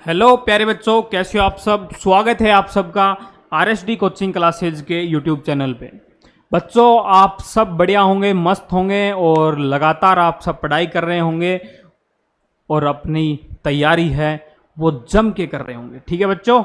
Hello प्यारे बच्चों, कैसे हो आप सब। स्वागत है आप सबका आरएसडी कोचिंग क्लासेज के यूट्यूब चैनल पे। बच्चों आप सब बढ़िया होंगे, मस्त होंगे और लगातार आप सब पढ़ाई कर रहे होंगे और अपनी तैयारी है वो जम के कर रहे होंगे। ठीक है बच्चों,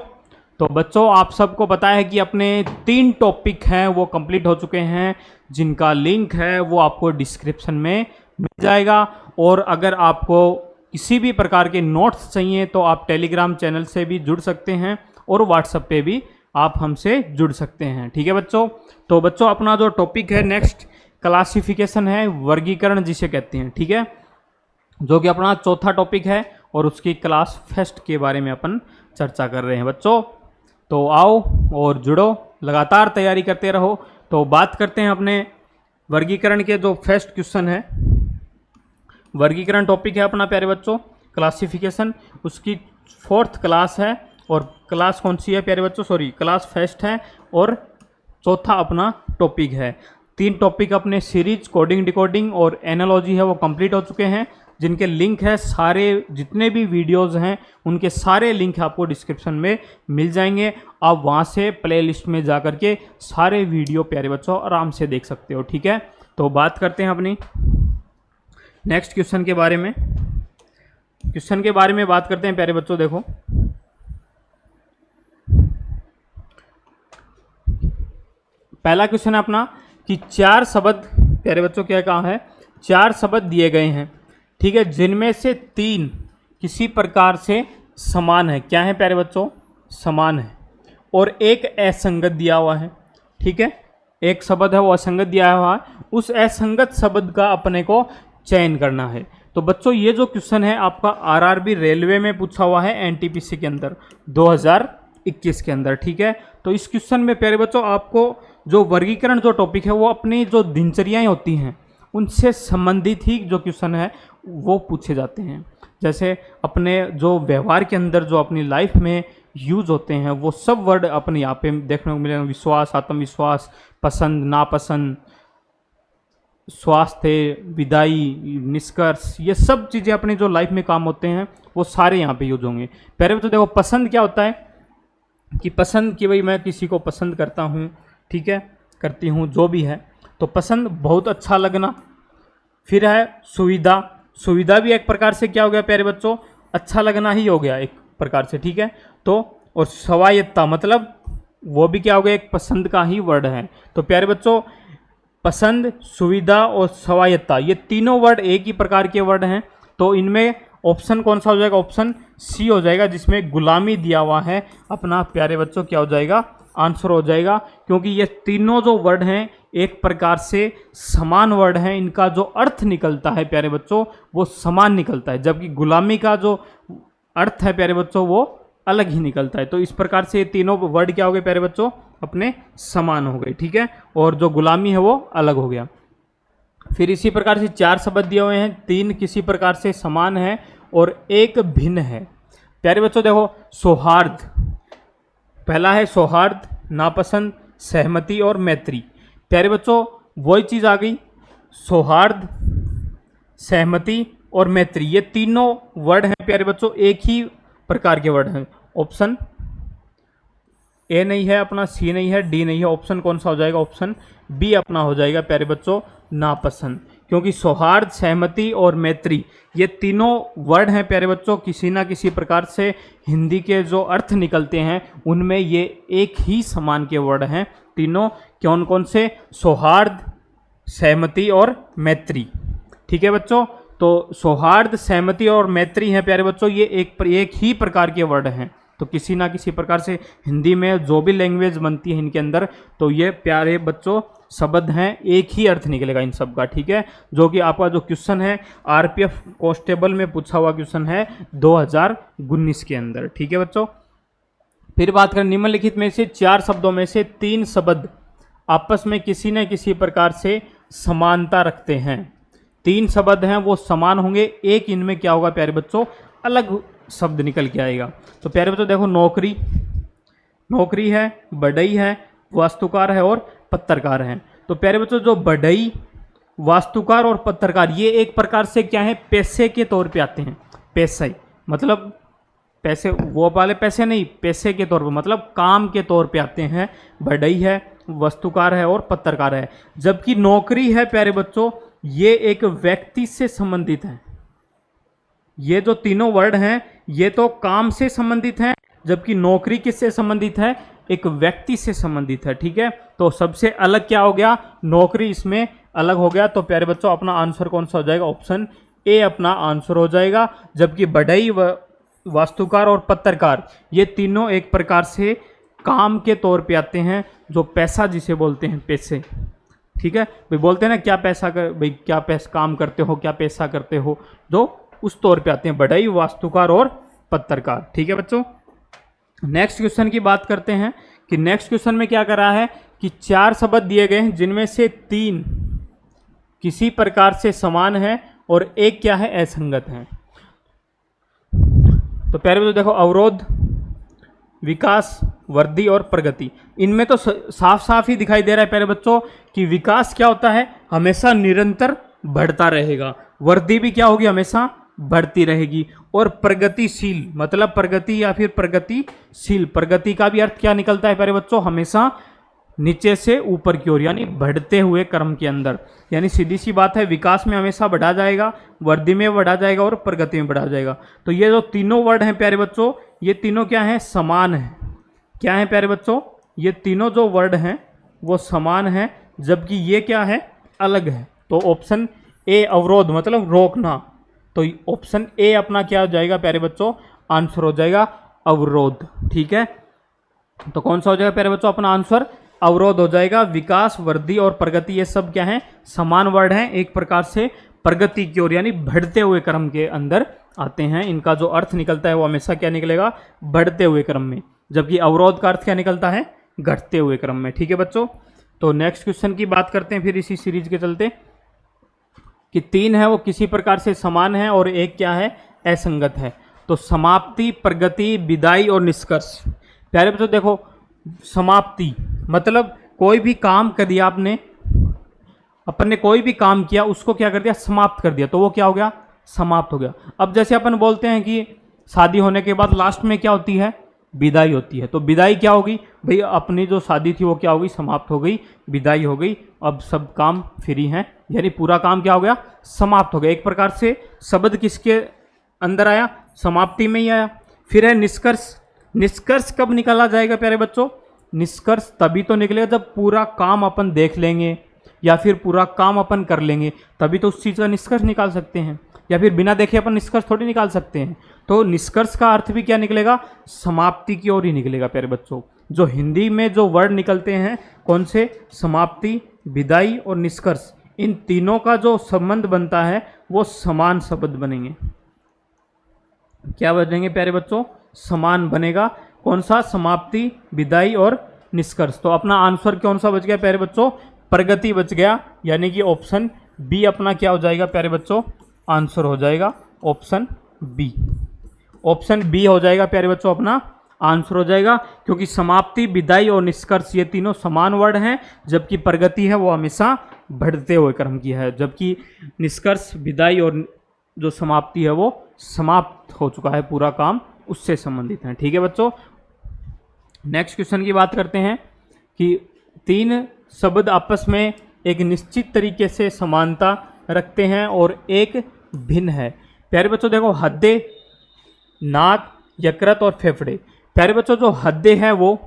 तो बच्चों आप सबको पता है कि अपने 3 टॉपिक हैं वो कंप्लीट हो चुके हैं, जिनका लिंक है वो आपको डिस्क्रिप्शन में मिल जाएगा। और अगर आपको किसी भी प्रकार के नोट्स चाहिए तो आप टेलीग्राम चैनल से भी जुड़ सकते हैं और व्हाट्सएप पे भी आप हमसे जुड़ सकते हैं। ठीक है बच्चों, तो बच्चों अपना जो टॉपिक है नेक्स्ट क्लासिफिकेशन है, वर्गीकरण जिसे कहते हैं। ठीक है, जो कि अपना चौथा टॉपिक है और उसकी क्लास फर्स्ट के बारे में अपन चर्चा कर रहे हैं बच्चों। तो आओ और जुड़ो, लगातार तैयारी करते रहो। तो बात करते हैं अपने वर्गीकरण के जो फर्स्ट क्वेश्चन है। वर्गीकरण टॉपिक है अपना प्यारे बच्चों क्लासिफिकेशन, उसकी 4th क्लास है। और क्लास कौन सी है प्यारे बच्चों, सॉरी क्लास फर्स्ट है और चौथा अपना टॉपिक है। 3 टॉपिक अपने सीरीज कोडिंग डिकोडिंग और एनालॉजी है वो कंप्लीट हो चुके हैं, जिनके लिंक है सारे जितने भी वीडियोस हैं उनके सारे लिंक आपको डिस्क्रिप्शन में मिल जाएंगे। आप वहाँ से प्ले लिस्ट में जा करके सारे वीडियो प्यारे बच्चों आराम से देख सकते हो। ठीक है, तो बात करते हैं अपनी नेक्स्ट क्वेश्चन के बारे में। क्वेश्चन के बारे में बात करते हैं प्यारे बच्चों। देखो पहला क्वेश्चन है अपना कि 4 शब्द प्यारे बच्चों क्या कहा है, 4 शब्द दिए गए हैं। ठीक है, जिनमें से 3 किसी प्रकार से समान है। क्या है प्यारे बच्चों, समान है। और एक असंगत दिया हुआ है। ठीक है, एक शब्द है वो असंगत दिया हुआ है, उस असंगत शब्द का अपने को चयन करना है। तो बच्चों ये जो क्वेश्चन है आपका आरआरबी रेलवे में पूछा हुआ है, एनटीपीसी के अंदर 2021 के अंदर। ठीक है, तो इस क्वेश्चन में प्यारे बच्चों आपको जो वर्गीकरण जो टॉपिक है वो अपनी जो दिनचर्याएं होती हैं उनसे संबंधित ही जो क्वेश्चन है वो पूछे जाते हैं। जैसे अपने जो व्यवहार के अंदर जो अपनी लाइफ में यूज होते हैं वो सब वर्ड अपने यहाँ पे देखने को मिलेंगे। विश्वास, आत्मविश्वास, पसंद, नापसंद, स्वास्थ्य, विदाई, निष्कर्ष, ये सब चीज़ें अपनी जो लाइफ में काम होते हैं वो सारे यहाँ पे यूज होंगे। पहले तो देखो पसंद क्या होता है कि पसंद कि भाई मैं किसी को पसंद करता हूँ, ठीक है, करती हूँ, जो भी है। तो पसंद बहुत अच्छा लगना। फिर है सुविधा, सुविधा भी एक प्रकार से क्या हो गया प्यारे बच्चों, अच्छा लगना ही हो गया एक प्रकार से। ठीक है, तो और स्वायत्ता मतलब वो भी क्या हो गया, एक पसंद का ही वर्ड है। तो प्यारे बच्चों पसंद, सुविधा और स्वायत्ता ये तीनों वर्ड एक ही प्रकार के वर्ड हैं। तो इनमें ऑप्शन कौन सा हो जाएगा, ऑप्शन सी हो जाएगा, जिसमें गुलामी दिया हुआ है अपना प्यारे बच्चों क्या हो जाएगा, आंसर हो जाएगा। क्योंकि ये तीनों जो वर्ड हैं एक प्रकार से समान वर्ड हैं, इनका जो अर्थ निकलता है प्यारे बच्चों वो समान निकलता है, जबकि गुलामी का जो अर्थ है प्यारे बच्चों वो अलग ही निकलता है। तो इस प्रकार से ये तीनों वर्ड क्या हो गए प्यारे बच्चों, अपने समान हो गए। ठीक है, और जो गुलामी है वो अलग हो गया। फिर इसी प्रकार से 4 शब्द दिए हुए हैं, 3 किसी प्रकार से समान है और एक भिन्न है। प्यारे बच्चों देखो सौहार्द, पहला है सौहार्द, नापसंद, सहमति और मैत्री। प्यारे बच्चों वही चीज़ आ गई, सौहार्द, सहमति और मैत्री ये तीनों वर्ड हैं प्यारे बच्चों एक ही प्रकार के वर्ड हैं। ऑप्शन ए नहीं है अपना, सी नहीं है, डी नहीं है, ऑप्शन कौन सा हो जाएगा, ऑप्शन बी अपना हो जाएगा प्यारे बच्चों नापसंद। क्योंकि सौहार्द, सहमति और मैत्री ये तीनों वर्ड हैं प्यारे बच्चों किसी ना किसी प्रकार से हिंदी के जो अर्थ निकलते हैं उनमें ये एक ही समान के वर्ड हैं तीनों। कौन कौन से, सौहार्द, सहमति और मैत्री। ठीक है बच्चों, तो सौहार्द, सहमति और मैत्री हैं प्यारे बच्चों ये एक ही प्रकार के वर्ड हैं। तो किसी ना किसी प्रकार से हिंदी में जो भी लैंग्वेज बनती है इनके अंदर तो ये प्यारे बच्चों शब्द हैं, एक ही अर्थ निकलेगा इन सब का। ठीक है, जो कि आपका जो क्वेश्चन है आरपीएफ कांस्टेबल में पूछा हुआ क्वेश्चन है 2019 के अंदर। ठीक है बच्चों, फिर बात करें निम्नलिखित में से 4 शब्दों में से 3 शब्द आपस में किसी न किसी प्रकार से समानता रखते हैं। 3 शब्द हैं वो समान होंगे, एक इनमें क्या होगा प्यारे बच्चों, अलग शब्द निकल के आएगा। तो प्यारे बच्चों देखो नौकरी, नौकरी है, बढ़ई है, वास्तुकार है और पत्रकार है। तो प्यारे बच्चों जो बढ़ई, वास्तुकार और पत्रकार ये एक प्रकार से क्या है, पैसे के तौर पे आते हैं। पैसे मतलब पैसे वो वाले पैसे नहीं, पैसे के तौर पर मतलब काम के तौर पे आते हैं। बढ़ई है, वस्तुकार है और पत्रकार है। जबकि नौकरी है प्यारे बच्चों, ये एक व्यक्ति से संबंधित है। ये जो तीनों वर्ड हैं ये तो काम से संबंधित हैं, जबकि नौकरी किससे संबंधित है? एक व्यक्ति से संबंधित है। ठीक है, तो सबसे अलग क्या हो गया? नौकरी इसमें अलग हो गया। तो प्यारे बच्चों अपना आंसर कौन सा हो जाएगा? ऑप्शन ए अपना आंसर हो जाएगा। जबकि बढ़ई, वास्तुकार और पत्रकार ये तीनों एक प्रकार से काम के तौर पे आते हैं, जो पैसा जिसे बोलते हैं, पैसे। ठीक है भाई, बोलते हैं ना क्या पैसा कर भाई, क्या पैसा काम करते हो, क्या पैसा करते हो, जो उस तौर पे आते हैं बढ़ई, वास्तुकार और पत्रकार। ठीक है बच्चों, नेक्स्ट क्वेश्चन की बात करते हैं कि नेक्स्ट क्वेश्चन में क्या कर रहा है कि 4 शब्द दिए गए हैं जिनमें से 3 किसी प्रकार से समान है और एक क्या है? असंगत है। तो प्यारे बच्चों देखो, अवरोध, विकास, वृद्धि और प्रगति, इनमें तो साफ साफ ही दिखाई दे रहा है प्यारे बच्चों कि विकास क्या होता है? हमेशा निरंतर बढ़ता रहेगा। वृद्धि भी क्या होगी? हमेशा बढ़ती रहेगी। और प्रगतिशील मतलब प्रगति या फिर प्रगतिशील, प्रगति का भी अर्थ क्या निकलता है प्यारे बच्चों? हमेशा नीचे से ऊपर की ओर, यानी बढ़ते हुए क्रम के अंदर। यानी सीधी सी बात है, विकास में हमेशा बढ़ा जाएगा, वृद्धि में बढ़ा जाएगा और प्रगति में बढ़ा जाएगा। तो ये जो तीनों वर्ड हैं प्यारे बच्चों, ये तीनों क्या हैं? समान है। क्या है प्यारे बच्चों? ये तीनों जो वर्ड हैं वो समान है, जबकि ये क्या है? अलग है। तो ऑप्शन ए अवरोध मतलब रोकना, तो ऑप्शन ए अपना क्या हो जाएगा प्यारे बच्चों? आंसर हो जाएगा अवरोध। ठीक है, तो कौन सा हो जाएगा प्यारे बच्चों अपना आंसर? अवरोध हो जाएगा। विकास, वृद्धि और प्रगति ये सब क्या है? समान वर्ड हैं, एक प्रकार से प्रगति की ओर यानी बढ़ते हुए क्रम के अंदर आते हैं। इनका जो अर्थ निकलता है वो हमेशा क्या निकलेगा? बढ़ते हुए क्रम में। जबकि अवरोध का अर्थ क्या निकलता है? घटते हुए क्रम में। ठीक है बच्चों, तो नेक्स्ट क्वेश्चन की बात करते हैं फिर इसी सीरीज के चलते कि 3 है वो किसी प्रकार से समान है और एक क्या है? असंगत है। तो समाप्ति, प्रगति, विदाई और निष्कर्ष। प्यारे बच्चों देखो, समाप्ति मतलब कोई भी काम कर दिया आपने, अपन ने कोई भी काम किया उसको क्या कर दिया? समाप्त कर दिया, तो वो क्या हो गया? समाप्त हो गया। अब जैसे अपन बोलते हैं कि शादी होने के बाद लास्ट में क्या होती है? विदाई होती है। तो विदाई क्या होगी भाई? अपनी जो शादी थी वो क्या होगी? समाप्त हो गई, विदाई हो गई। अब सब काम फ्री हैं, यानी पूरा काम क्या हो गया? समाप्त हो गया। एक प्रकार से शब्द किसके अंदर आया? समाप्ति में ही आया। फिर है निष्कर्ष। निष्कर्ष कब निकाला जाएगा प्यारे बच्चों? निष्कर्ष तभी तो निकलेगा जब पूरा काम अपन देख लेंगे या फिर पूरा काम अपन कर लेंगे, तभी तो उस चीज़ का निष्कर्ष निकाल सकते हैं। या फिर बिना देखे अपन निष्कर्ष थोड़ी निकाल सकते हैं। तो निष्कर्ष का अर्थ भी क्या निकलेगा? समाप्ति की ओर ही निकलेगा प्यारे बच्चों। जो हिंदी में जो वर्ड निकलते हैं कौन से? समाप्ति, विदाई और निष्कर्ष, इन तीनों का जो संबंध बनता है वो समान शब्द बनेंगे। क्या बनेंगे प्यारे बच्चों? समान बनेगा। कौन सा? समाप्ति, विदाई और निष्कर्ष। तो अपना आंसर कौन सा बच गया प्यारे बच्चों? प्रगति बच गया, यानी कि ऑप्शन बी अपना क्या हो जाएगा प्यारे बच्चों? आंसर हो जाएगा ऑप्शन बी। ऑप्शन बी हो जाएगा प्यारे बच्चों अपना आंसर हो जाएगा, क्योंकि समाप्ति, विदाई और निष्कर्ष ये तीनों समान वर्ड हैं, जबकि प्रगति है वो हमेशा बढ़ते हुए क्रम की है, जबकि निष्कर्ष, विदाई और जो समाप्ति है वो समाप्त हो चुका है, पूरा काम उससे संबंधित है। ठीक है बच्चों, नेक्स्ट क्वेश्चन की बात करते हैं कि 3 शब्द आपस में एक निश्चित तरीके से समानता रखते हैं और एक भिन्न है। प्यारे बच्चों देखो, हद्दे, नाक, यकृत और फेफड़े। प्यारे बच्चों जो हद्दे हैं वो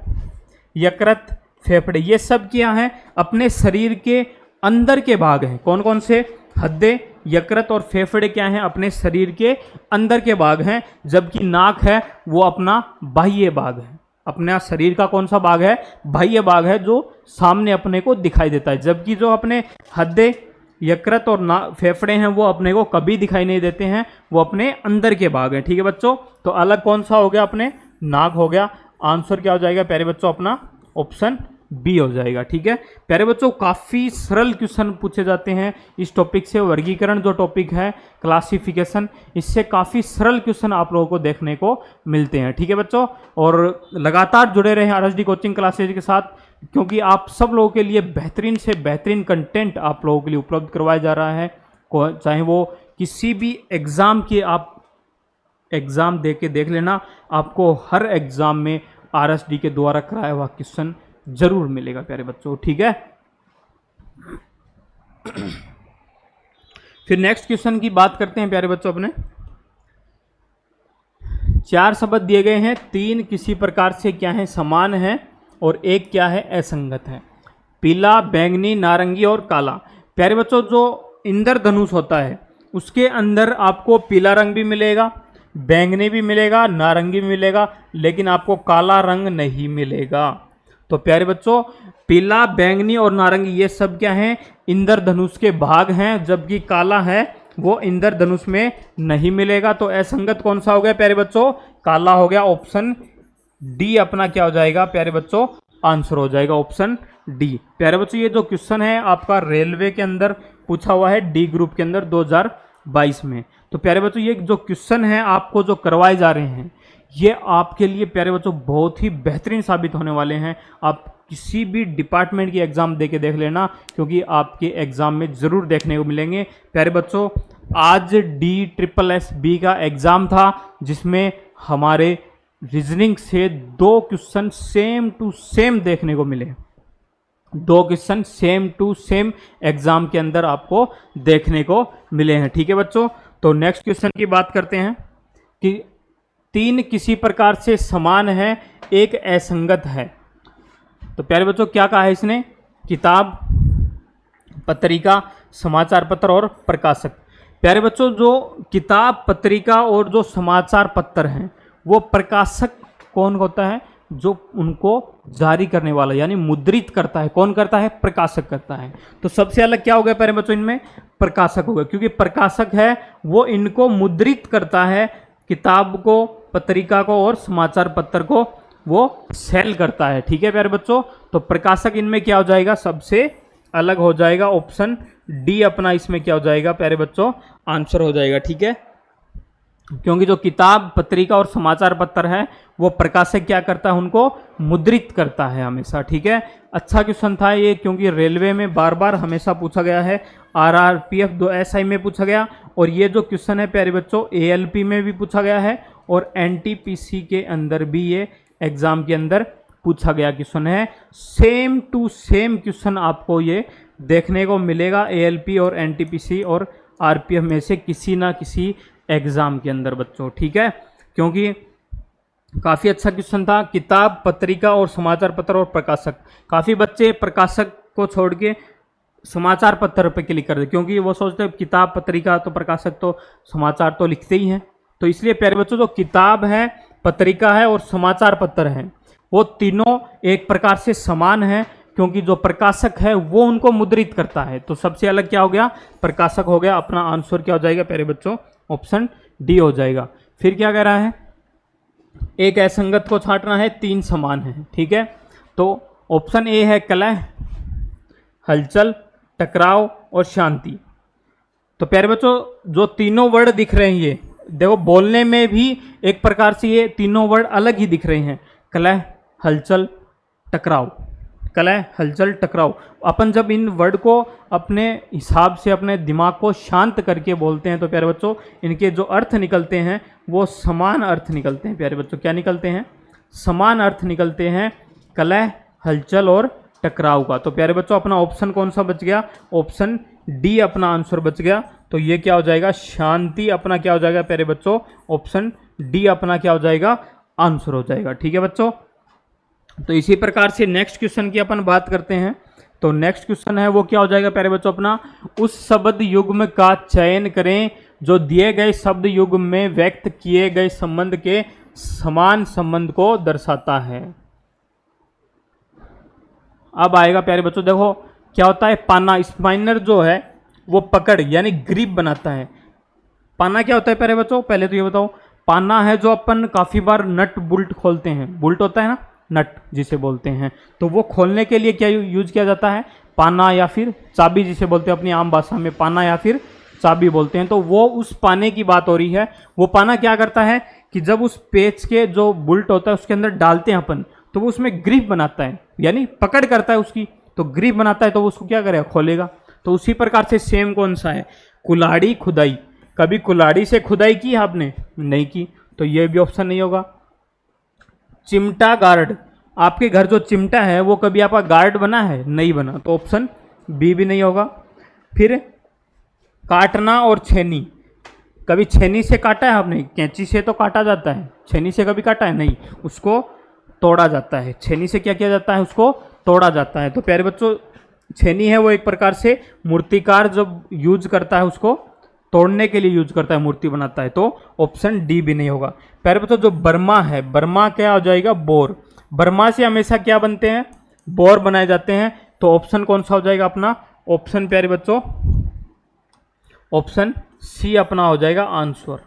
यकृत, फेफड़े ये सब क्या हैं? अपने शरीर के अंदर के भाग हैं। कौन कौन से? हद्दे, यकृत और फेफड़े क्या हैं? अपने शरीर के अंदर के भाग हैं। जबकि नाक है वो अपना बाह्य भाग है। अपना शरीर का कौन सा भाग है? बाह्य भाग है, जो सामने अपने को दिखाई देता है। जबकि जो अपने हद्दे, यकृत और फेफड़े हैं वो अपने को कभी दिखाई नहीं देते हैं, वो अपने अंदर के भाग हैं। ठीक है बच्चों, तो अलग कौन सा हो गया? अपने नाक हो गया। आंसर क्या हो जाएगा प्यारे बच्चों? अपना ऑप्शन बी हो जाएगा। ठीक है प्यारे बच्चों, काफ़ी सरल क्वेश्चन पूछे जाते हैं इस टॉपिक से। वर्गीकरण जो टॉपिक है, क्लासिफिकेशन, इससे काफ़ी सरल क्वेश्चन आप लोगों को देखने को मिलते हैं। ठीक है बच्चों, और लगातार जुड़े रहे RSD कोचिंग क्लासेज के साथ, क्योंकि आप सब लोगों के लिए बेहतरीन से बेहतरीन कंटेंट आप लोगों के लिए उपलब्ध करवाया जा रहा है। चाहे वो किसी भी एग्ज़ाम की आप एग्ज़ाम दे के देख लेना, आपको हर एग्ज़ाम में आरएसडी के द्वारा कराया हुआ क्वेश्चन जरूर मिलेगा प्यारे बच्चों, ठीक है। फिर नेक्स्ट क्वेश्चन की बात करते हैं प्यारे बच्चों अपने। 4 शब्द दिए गए हैं, 3 किसी प्रकार से क्या है समान है और एक क्या है असंगत है। पीला, बैंगनी, नारंगी और काला। प्यारे बच्चों जो इंद्रधनुष होता है उसके अंदर आपको पीला रंग भी मिलेगा, बैंगनी भी मिलेगा, नारंगी भी मिलेगा, लेकिन आपको काला रंग नहीं मिलेगा। तो प्यारे बच्चों पीला, बैंगनी और नारंगी ये सब क्या हैं इंद्रधनुष के भाग हैं, जबकि काला है वो इंद्रधनुष में नहीं मिलेगा। तो असंगत कौन सा हो गया प्यारे बच्चों, काला हो गया। ऑप्शन डी अपना क्या हो जाएगा प्यारे बच्चों, आंसर हो जाएगा ऑप्शन डी। प्यारे बच्चों ये जो क्वेश्चन है आपका रेलवे के अंदर पूछा हुआ है, डी ग्रुप के अंदर 2022 में। तो प्यारे बच्चों ये जो क्वेश्चन है आपको जो करवाए जा रहे हैं ये आपके लिए प्यारे बच्चों बहुत ही बेहतरीन साबित होने वाले हैं। आप किसी भी डिपार्टमेंट की एग्ज़ाम दे के देख लेना, क्योंकि आपके एग्ज़ाम में ज़रूर देखने को मिलेंगे। प्यारे बच्चों आज DSSB का एग्ज़ाम था जिसमें हमारे रीजनिंग से 2 क्वेश्चन सेम टू सेम देखने को मिले। 2 question same to same exam के अंदर आपको देखने को मिले हैं, ठीक है बच्चों। तो नेक्स्ट क्वेश्चन की बात करते हैं कि 3 किसी प्रकार से समान है, एक असंगत है। तो प्यारे बच्चों क्या कहा है इसने, किताब, पत्रिका, समाचार पत्र और प्रकाशक। प्यारे बच्चों जो किताब, पत्रिका और जो समाचार पत्र हैं वो प्रकाशक कौन होता है, जो उनको जारी करने वाला यानी मुद्रित करता है, कौन करता है, प्रकाशक करता है। तो सबसे अलग क्या हो गया प्यारे बच्चों इनमें, प्रकाशक होगा, क्योंकि प्रकाशक है वो इनको मुद्रित करता है, किताब को, पत्रिका को और समाचार पत्र को वो सेल करता है, ठीक है प्यारे बच्चों। तो प्रकाशक इनमें क्या हो जाएगा, सबसे अलग हो जाएगा। ऑप्शन डी अपना इसमें क्या हो जाएगा प्यारे बच्चों, आंसर हो जाएगा, ठीक है। क्योंकि जो किताब, पत्रिका और समाचार पत्र है वो प्रकाशक क्या करता है, उनको मुद्रित करता है हमेशा, ठीक है। अच्छा क्वेश्चन था ये, क्योंकि रेलवे में बार बार हमेशा पूछा गया है, RRPF 2 SI में पूछा गया, और ये जो क्वेश्चन है प्यारे बच्चों ALP में भी पूछा गया है, और NTPC के अंदर भी ये एग्जाम के अंदर पूछा गया क्वेश्चन है। सेम टू सेम क्वेश्चन आपको ये देखने को मिलेगा ALP और NTPC और RPF में से किसी ना किसी एग्जाम के अंदर बच्चों, ठीक है। क्योंकि काफ़ी अच्छा क्वेश्चन था, किताब, पत्रिका और समाचार पत्र और प्रकाशक। काफ़ी बच्चे प्रकाशक को छोड़ के समाचार पत्र पे क्लिक कर दे, क्योंकि वो सोचते हैं किताब, पत्रिका तो प्रकाशक तो समाचार तो लिखते ही हैं। तो इसलिए प्यारे बच्चों जो किताब है, पत्रिका है और समाचार पत्र है वो तीनों एक प्रकार से समान है, क्योंकि जो प्रकाशक है वो उनको मुद्रित करता है। तो सबसे अलग क्या हो गया, प्रकाशक हो गया। अपना आंसर क्या हो जाएगा प्यारे बच्चों, ऑप्शन डी हो जाएगा। फिर क्या कह रहा है, एक असंगत को छांटना है, 3 समान है, ठीक है। तो ऑप्शन ए है कलह, हलचल, टकराव और शांति। तो प्यारे बच्चों जो तीनों वर्ड दिख रहे हैं ये देखो, बोलने में भी एक प्रकार से ये तीनों वर्ड अलग ही दिख रहे हैं, कलह, हलचल, टकराव। कलह, हलचल, टकराव। अपन जब इन वर्ड को अपने हिसाब से अपने दिमाग को शांत करके बोलते हैं तो प्यारे बच्चों इनके जो अर्थ निकलते हैं वो समान अर्थ निकलते हैं। प्यारे बच्चों क्या निकलते हैं, समान अर्थ निकलते हैं, कलह, हलचल और टकराव का। तो प्यारे बच्चों अपना ऑप्शन कौन सा बच गया, ऑप्शन डी अपना आंसर बच गया। तो ये क्या हो जाएगा, शांति अपना क्या हो जाएगा प्यारे बच्चों, ऑप्शन डी अपना क्या हो जाएगा, आंसर हो जाएगा, ठीक है बच्चों। तो इसी प्रकार से नेक्स्ट क्वेश्चन की अपन बात करते हैं। तो नेक्स्ट क्वेश्चन है वो क्या हो जाएगा प्यारे बच्चों अपना, उस शब्द युग्म का चयन करें जो दिए गए शब्द युग्म में व्यक्त किए गए संबंध के समान संबंध को दर्शाता है। अब आएगा प्यारे बच्चों, देखो क्या होता है, पाना, स्पाइनर जो है वो पकड़ यानी ग्रिप बनाता है। पाना क्या होता है प्यारे बच्चों, पहले तो ये बताओ। पाना है जो अपन काफी बार नट बुल्ट खोलते हैं, बुल्ट होता है ना, नट जिसे बोलते हैं, तो वो खोलने के लिए क्या यूज किया जाता है, पाना या फिर चाबी जिसे बोलते हैं अपनी आम भाषा में, पाना या फिर चाबी बोलते हैं। तो वो उस पाने की बात हो रही है। वो पाना क्या करता है कि जब उस पेच के जो बुल्ट होता है उसके अंदर डालते हैं अपन, तो वो उसमें ग्रिप बनाता है यानी पकड़ करता है उसकी, तो ग्रिप बनाता है तो वो उसको क्या करेगा, खोलेगा। तो उसी प्रकार से सेम कौन सा है, कुल्हाड़ी, खुदाई। कभी कुल्हाड़ी से खुदाई की आपने, नहीं की, तो ये भी ऑप्शन नहीं होगा। चिमटा गार्ड, आपके घर जो चिमटा है वो कभी आपका गार्ड बना है? नहीं बना, तो ऑप्शन बी भी नहीं होगा। फिर काटना और छेनी, कभी छेनी से काटा है आपने? कैंची से तो काटा जाता है, छेनी से कभी काटा है? नहीं, उसको तोड़ा जाता है। छेनी से क्या किया जाता है? उसको तोड़ा जाता है। तो प्यारे बच्चों, छेनी है वो एक प्रकार से मूर्तिकार जब यूज करता है उसको तोड़ने के लिए यूज करता है, मूर्ति बनाता है, तो ऑप्शन डी भी नहीं होगा। प्यारे बच्चों, जो बर्मा है, बर्मा क्या हो जाएगा? बोर। बर्मा से हमेशा क्या बनते हैं? बोर बनाए जाते हैं। तो ऑप्शन कौन सा हो जाएगा अपना? ऑप्शन प्यारे बच्चों, ऑप्शन सी अपना हो जाएगा आंसर।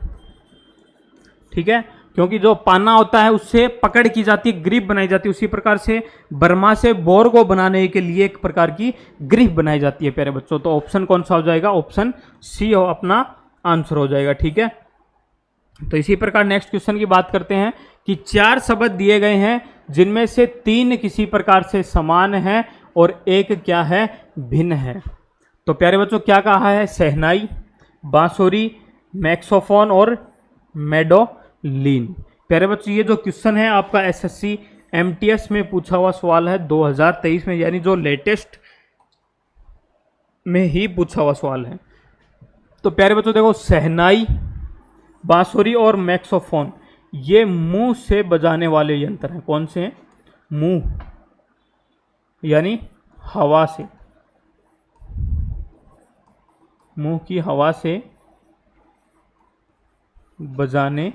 ठीक है, क्योंकि जो पाना होता है उससे पकड़ की जाती है, ग्रिप बनाई जाती है, उसी प्रकार से बर्मा से बोर को बनाने के लिए एक प्रकार की ग्रिप बनाई जाती है प्यारे बच्चों। तो ऑप्शन कौन सा हो जाएगा? ऑप्शन सी अपना आंसर हो जाएगा। ठीक है, तो इसी प्रकार नेक्स्ट क्वेश्चन की बात करते हैं कि 4 शब्द दिए गए हैं जिनमें से 3 किसी प्रकार से समान है और एक क्या है? भिन्न है। तो प्यारे बच्चों क्या कहा है? शहनाई, बांसुरी, मैक्सोफोन और मेडोलिन। प्यारे बच्चों, ये जो क्वेश्चन है आपका एसएससी एमटीएस में पूछा हुआ सवाल है 2023 में, यानी जो लेटेस्ट में ही पूछा हुआ सवाल है। तो प्यारे बच्चों देखो, शहनाई, बांसुरी और मैक्सोफोन ये मुंह से बजाने वाले यंत्र हैं। कौन से हैं? मुंह यानी हवा से, मुंह की हवा से बजाने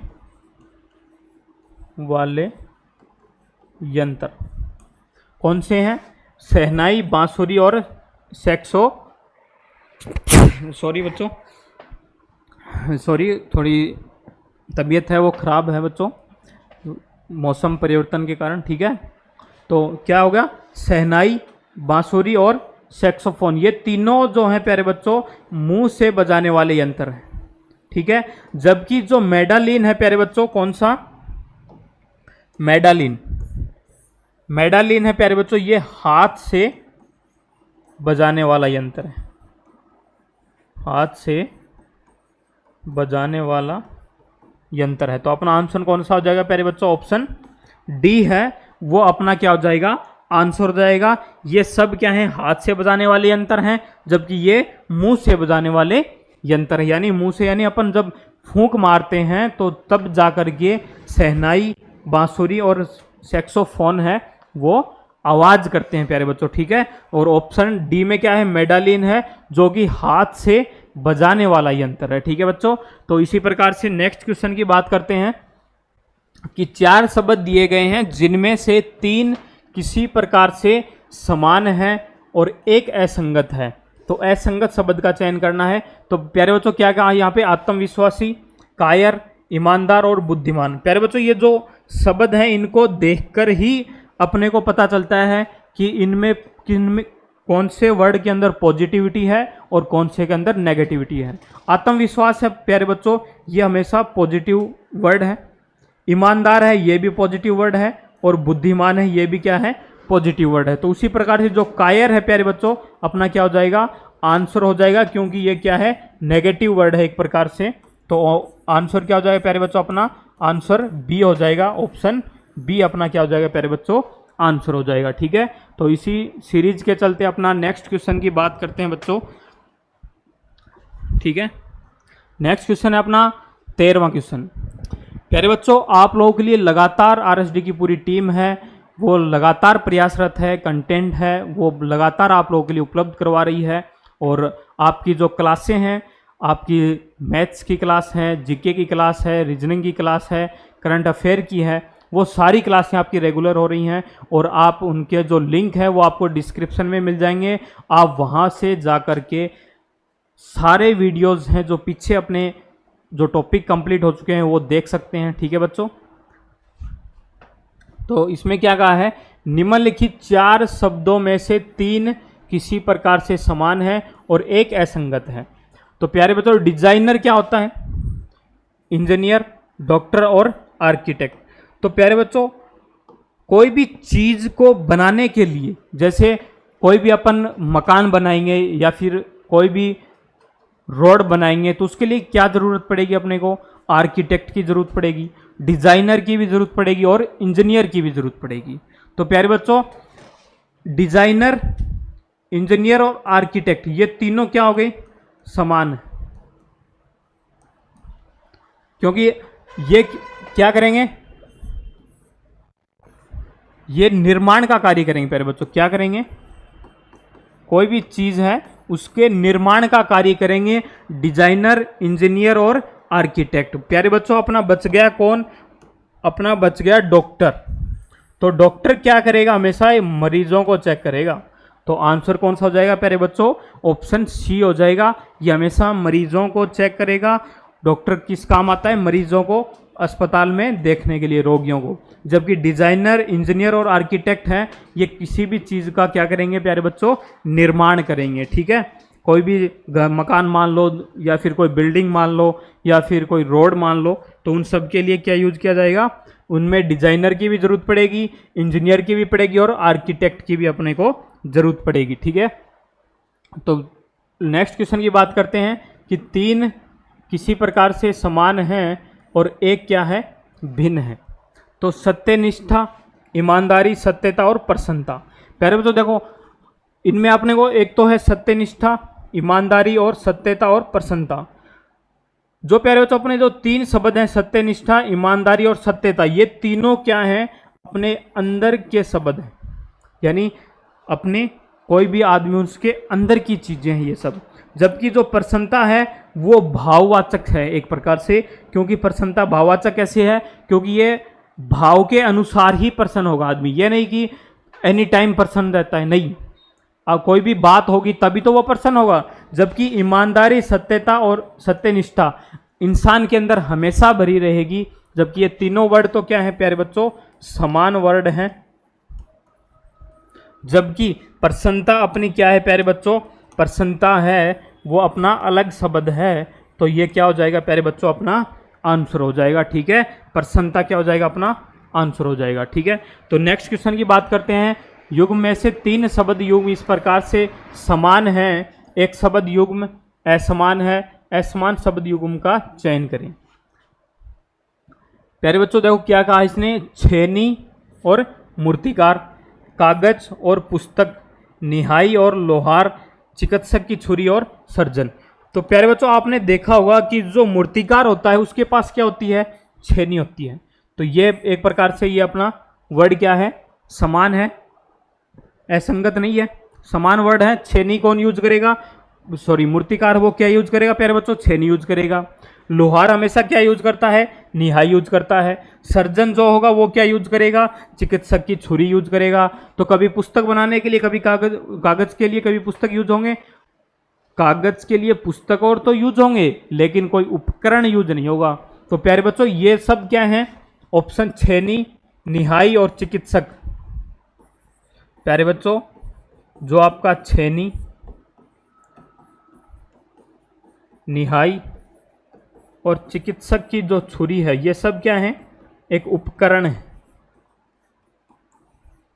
वाले यंत्र कौन से हैं? शहनाई, बांसुरी और सॉरी बच्चों, सॉरी, थोड़ी तबीयत है वो ख़राब है बच्चों, मौसम परिवर्तन के कारण। ठीक है, तो क्या होगा? शहनाई, बांसुरी और सैक्सोफोन, ये तीनों जो हैं प्यारे बच्चों मुंह से बजाने वाले यंत्र हैं। ठीक है, जबकि जो मेडालिन है प्यारे बच्चों, कौन सा? मेडालिन, मेडालिन है प्यारे बच्चों, ये हाथ से बजाने वाला यंत्र है, हाथ से बजाने वाला यंत्र है। तो अपना आंसर कौन सा हो जाएगा प्यारे बच्चों? ऑप्शन डी है वो अपना क्या हो जाएगा? आंसर हो जाएगा। ये सब क्या है? हाथ से बजाने वाले यंत्र हैं, जबकि ये मुंह से बजाने वाले यंत्र है। यानी मुंह से, यानी अपन जब फूंक मारते हैं तो तब जाकर के शहनाई, बांसुरी और सैक्सोफोन है वो आवाज करते हैं प्यारे बच्चों। ठीक है, और ऑप्शन डी में क्या है? मेडालिन है, जो कि हाथ से बजाने वाला यंत्र है। ठीक है बच्चों, तो इसी प्रकार से नेक्स्ट क्वेश्चन की बात करते हैं कि 4 शब्द दिए गए हैं जिनमें से 3 किसी प्रकार से समान है और एक असंगत है। तो असंगत शब्द का चयन करना है। तो प्यारे बच्चों क्या कहा यहाँ पे? आत्मविश्वासी, कायर, ईमानदार और बुद्धिमान। प्यारे बच्चों, ये जो शब्द हैं इनको देखकर ही अपने को पता चलता है कि इनमें किनमें कौन से वर्ड के अंदर पॉजिटिविटी है और कौन से के अंदर नेगेटिविटी है। आत्मविश्वास है प्यारे बच्चों, ये हमेशा पॉजिटिव वर्ड है। ईमानदार है, ये भी पॉजिटिव वर्ड है। और बुद्धिमान है, ये भी क्या है? पॉजिटिव वर्ड है। तो उसी प्रकार से जो कायर है प्यारे बच्चों, अपना क्या हो जाएगा? आंसर हो जाएगा, क्योंकि ये क्या है? नेगेटिव वर्ड है एक प्रकार से। तो आंसर क्या हो जाएगा प्यारे बच्चों? अपना आंसर बी हो जाएगा। ऑप्शन बी अपना क्या हो जाएगा प्यारे बच्चों? आंसर हो जाएगा। ठीक है, तो इसी सीरीज के चलते अपना नेक्स्ट क्वेश्चन की बात करते हैं बच्चों। ठीक है, नेक्स्ट क्वेश्चन है अपना 13वां क्वेश्चन। प्यारे बच्चों, आप लोगों के लिए लगातार आरएसडी की पूरी टीम है वो लगातार प्रयासरत है, कंटेंट है वो लगातार आप लोगों के लिए उपलब्ध करवा रही है। और आपकी जो क्लासें हैं, आपकी मैथ्स की क्लास है, जीके की क्लास है, रीजनिंग की क्लास है, करंट अफेयर की है, वो सारी क्लासें आपकी रेगुलर हो रही हैं। और आप उनके जो लिंक है वो आपको डिस्क्रिप्शन में मिल जाएंगे। आप वहाँ से जा कर के सारे वीडियोज़ हैं जो पीछे अपने जो टॉपिक कंप्लीट हो चुके हैं वो देख सकते हैं। ठीक है बच्चों, तो इसमें क्या कहा है? निम्नलिखित 4 शब्दों में से 3 किसी प्रकार से समान है और एक असंगत है। तो प्यारे बच्चों, डिजाइनर क्या होता है? इंजीनियर, डॉक्टर और आर्किटेक्ट। तो प्यारे बच्चों, कोई भी चीज़ को बनाने के लिए, जैसे कोई भी अपन मकान बनाएंगे या फिर कोई भी रोड बनाएंगे, तो उसके लिए क्या ज़रूरत पड़ेगी? अपने को आर्किटेक्ट की ज़रूरत पड़ेगी। डिजाइनर की भी जरूरत पड़ेगी और इंजीनियर की भी जरूरत पड़ेगी। तो प्यारे बच्चों, डिजाइनर, इंजीनियर और आर्किटेक्ट ये तीनों क्या हो गए, समान है, क्योंकि ये क्या करेंगे, ये निर्माण का कार्य करेंगे। प्यारे बच्चों क्या करेंगे, कोई भी चीज है उसके निर्माण का कार्य करेंगे डिजाइनर, इंजीनियर और आर्किटेक्ट। प्यारे बच्चों अपना बच गया कौन, अपना बच गया डॉक्टर। तो डॉक्टर क्या करेगा, हमेशा मरीजों को चेक करेगा। तो आंसर कौन सा हो जाएगा प्यारे बच्चों, ऑप्शन सी हो जाएगा। ये हमेशा मरीजों को चेक करेगा। डॉक्टर किस काम आता है, मरीजों को अस्पताल में देखने के लिए, रोगियों को। जबकि डिजाइनर, इंजीनियर और आर्किटेक्ट हैं, ये किसी भी चीज का क्या करेंगे प्यारे बच्चों, निर्माण करेंगे। ठीक है, कोई भी मकान मान लो या फिर कोई बिल्डिंग मान लो या फिर कोई रोड मान लो, तो उन सब के लिए क्या यूज किया जाएगा, उनमें डिजाइनर की भी जरूरत पड़ेगी, इंजीनियर की भी पड़ेगी और आर्किटेक्ट की भी अपने को जरूरत पड़ेगी। ठीक है, तो नेक्स्ट क्वेश्चन की बात करते हैं कि तीन किसी प्रकार से समान हैं और एक क्या है, भिन्न है। तो सत्यनिष्ठा, ईमानदारी, सत्यता और प्रसन्नता। प्यारे बच्चों देखो, इनमें अपने को एक तो है सत्यनिष्ठा, ईमानदारी और सत्यता और प्रसन्नता। जो प्यारे बच्चों अपने जो तीन शब्द हैं, सत्यनिष्ठा, ईमानदारी और सत्यता, ये तीनों क्या हैं, अपने अंदर के शब्द हैं, यानी अपने कोई भी आदमी उसके अंदर की चीजें हैं ये सब। जबकि जो प्रसन्नता है वो भाववाचक है एक प्रकार से, क्योंकि प्रसन्नता भाववाचक कैसे है, क्योंकि ये भाव के अनुसार ही प्रसन्न होगा आदमी, ये नहीं कि एनी टाइम प्रसन्न रहता है, नहीं। अब कोई भी बात होगी तभी तो वो प्रसन्न होगा। जबकि ईमानदारी, सत्यता और सत्यनिष्ठा इंसान के अंदर हमेशा भरी रहेगी। जबकि ये तीनों वर्ड तो क्या है प्यारे बच्चों, समान वर्ड हैं। जबकि प्रसन्नता अपनी क्या है प्यारे बच्चों, प्रसन्नता है वो अपना अलग शब्द है। तो ये क्या हो जाएगा प्यारे बच्चों, अपना आंसर हो जाएगा। ठीक है, प्रसन्नता क्या हो जाएगा, अपना आंसर हो जाएगा। ठीक है, तो नेक्स्ट क्वेश्चन की बात करते हैं। युग्म में से तीन शब्द युग्म इस प्रकार से समान हैं, एक शब्द युग्म असमान है, असमान शब्द युग्म का चयन करें। प्यारे बच्चों देखो क्या कहा इसने, छेनी और मूर्तिकार, कागज और पुस्तक, निहाई और लोहार, चिकित्सक की छुरी और सर्जन। तो प्यारे बच्चों आपने देखा होगा कि जो मूर्तिकार होता है उसके पास क्या होती है, छेनी होती है। तो ये एक प्रकार से ये अपना वर्ड क्या है, समान है, असंगत नहीं है, समान वर्ड है। छेनी कौन यूज करेगा, सॉरी मूर्तिकार वो क्या यूज करेगा प्यारे बच्चों, छेनी यूज करेगा। लोहार हमेशा क्या यूज करता है, निहाई यूज करता है। सर्जन जो होगा वो क्या यूज करेगा, चिकित्सक की छुरी यूज करेगा। तो कभी पुस्तक बनाने के लिए, कभी कागज के लिए कभी पुस्तक यूज होंगे, कागज के लिए पुस्तक और तो यूज होंगे, लेकिन कोई उपकरण यूज नहीं होगा। तो प्यारे बच्चों ये सब क्या है, ऑप्शन छेनी, निहाई और चिकित्सक। प्यारे बच्चों जो आपका छेनी, निहाई और चिकित्सक की जो छुरी है, ये सब क्या है, एक उपकरण है,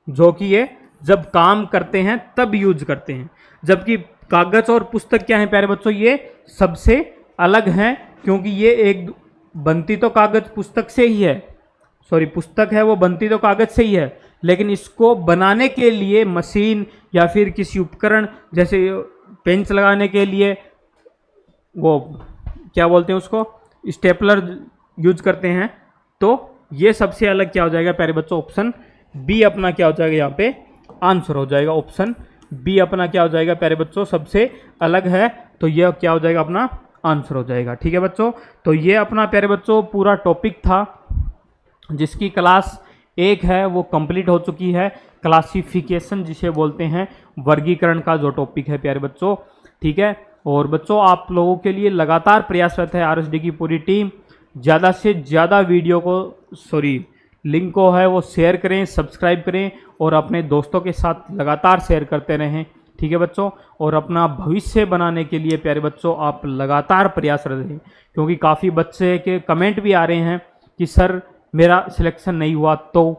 जो कि ये जब काम करते हैं तब यूज करते हैं। जबकि कागज और पुस्तक क्या है प्यारे बच्चों, ये सबसे अलग हैं, क्योंकि ये एक बनती तो कागज पुस्तक से ही है, सॉरी पुस्तक है वो बनती तो कागज से ही है, लेकिन इसको बनाने के लिए मशीन या फिर किसी उपकरण, जैसे पेंच लगाने के लिए वो क्या बोलते हैं उसको, स्टेपलर यूज करते हैं। तो ये सबसे अलग क्या हो जाएगा प्यारे बच्चों, ऑप्शन बी अपना क्या हो जाएगा, यहाँ पे आंसर हो जाएगा। ऑप्शन बी अपना क्या हो जाएगा प्यारे बच्चों, सबसे अलग है। तो ये क्या हो जाएगा, अपना आंसर हो जाएगा। ठीक है बच्चों, तो ये अपना प्यारे बच्चों पूरा टॉपिक था, जिसकी क्लास 1 है वो कंप्लीट हो चुकी है। क्लासिफिकेशन जिसे बोलते हैं, वर्गीकरण का जो टॉपिक है प्यारे बच्चों। ठीक है, और बच्चों आप लोगों के लिए लगातार प्रयासरत है आरएसडी की पूरी टीम। ज़्यादा से ज़्यादा वीडियो को, सॉरी लिंक को है वो शेयर करें, सब्सक्राइब करें और अपने दोस्तों के साथ लगातार शेयर करते रहें। ठीक है बच्चों, और अपना भविष्य बनाने के लिए प्यारे बच्चों आप लगातार प्रयासरत रहें, क्योंकि काफ़ी बच्चे के कमेंट भी आ रहे हैं कि सर मेरा सिलेक्शन नहीं हुआ। तो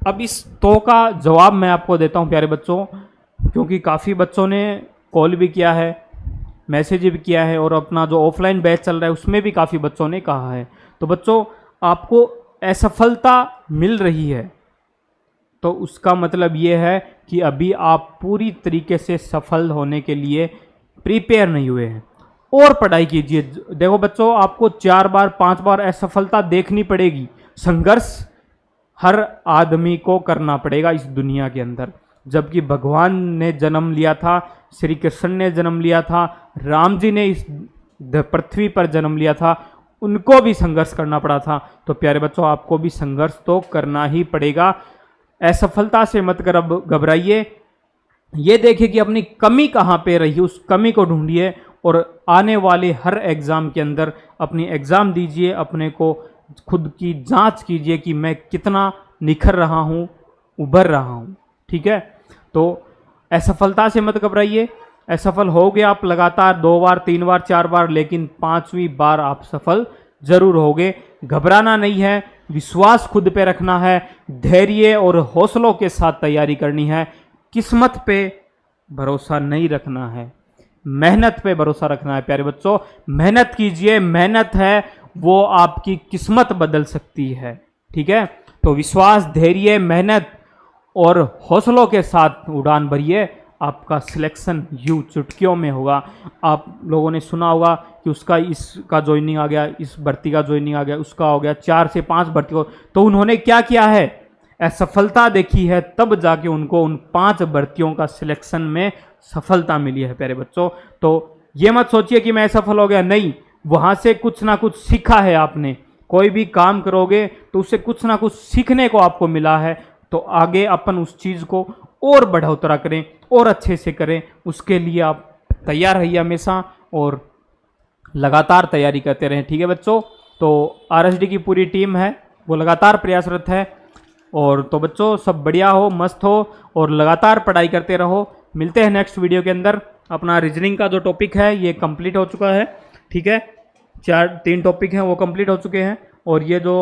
अब इस तो का जवाब मैं आपको देता हूं प्यारे बच्चों, क्योंकि काफ़ी बच्चों ने कॉल भी किया है, मैसेज भी किया है, और अपना जो ऑफलाइन बैच चल रहा है उसमें भी काफ़ी बच्चों ने कहा है। तो बच्चों, आपको असफलता मिल रही है तो उसका मतलब ये है कि अभी आप पूरी तरीके से सफल होने के लिए प्रिपेयर नहीं हुए हैं, और पढ़ाई कीजिए। देखो बच्चों, आपको 4 बार 5 बार असफलता देखनी पड़ेगी। संघर्ष हर आदमी को करना पड़ेगा इस दुनिया के अंदर। जबकि भगवान ने जन्म लिया था, श्री कृष्ण ने जन्म लिया था, राम जी ने इस पृथ्वी पर जन्म लिया था, उनको भी संघर्ष करना पड़ा था। तो प्यारे बच्चों, आपको भी संघर्ष तो करना ही पड़ेगा। असफलता से मत घबराइए। ये देखिए कि अपनी कमी कहाँ पे रही, उस कमी को ढूंढिए, और आने वाले हर एग्ज़ाम के अंदर अपनी एग्ज़ाम दीजिए, अपने को खुद की जांच कीजिए कि मैं कितना निखर रहा हूँ, उभर रहा हूँ। ठीक है, तो असफलता से मत घबराइए। असफल हो गए आप लगातार 2 बार 3 बार 4 बार, लेकिन 5वीं बार आप सफल जरूर होगे। घबराना नहीं है, विश्वास खुद पे रखना है, धैर्य और हौसलों के साथ तैयारी करनी है। किस्मत पे भरोसा नहीं रखना है, मेहनत पे भरोसा रखना है। प्यारे बच्चों, मेहनत कीजिए, मेहनत है वो आपकी किस्मत बदल सकती है। ठीक है, तो विश्वास, धैर्य, मेहनत और हौसलों के साथ उड़ान भरिए। आपका सिलेक्शन यूं चुटकियों में होगा। आप लोगों ने सुना होगा कि उसका इसका ज्वाइनिंग आ गया, इस भर्ती का ज्वाइनिंग आ गया, उसका हो गया, 4 से 5 भर्ती को। तो उन्होंने क्या किया है, असफलता देखी है, तब जाके उनको उन 5 भर्तियों का सिलेक्शन में सफलता मिली है। प्यारे बच्चों, तो ये मत सोचिए कि मैं असफल हो गया, नहीं, वहाँ से कुछ ना कुछ सीखा है आपने। कोई भी काम करोगे तो उससे कुछ ना कुछ सीखने को आपको मिला है। तो आगे अपन उस चीज़ को और बढ़ोतरा करें और अच्छे से करें, उसके लिए आप तैयार रहिए हमेशा और लगातार तैयारी करते रहें। ठीक है बच्चों, तो आरएसडी की पूरी टीम है वो लगातार प्रयासरत है। और तो बच्चों, सब बढ़िया हो, मस्त हो और लगातार पढ़ाई करते रहो। मिलते हैं नेक्स्ट वीडियो के अंदर। अपना रीजनिंग का जो टॉपिक है ये कंप्लीट हो चुका है। ठीक है, 3 टॉपिक हैं वो कंप्लीट हो चुके हैं, और ये जो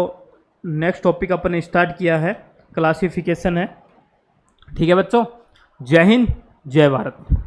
नेक्स्ट टॉपिक अपन ने स्टार्ट किया है क्लासिफिकेशन है। ठीक है बच्चों, जय हिंद, जय भारत।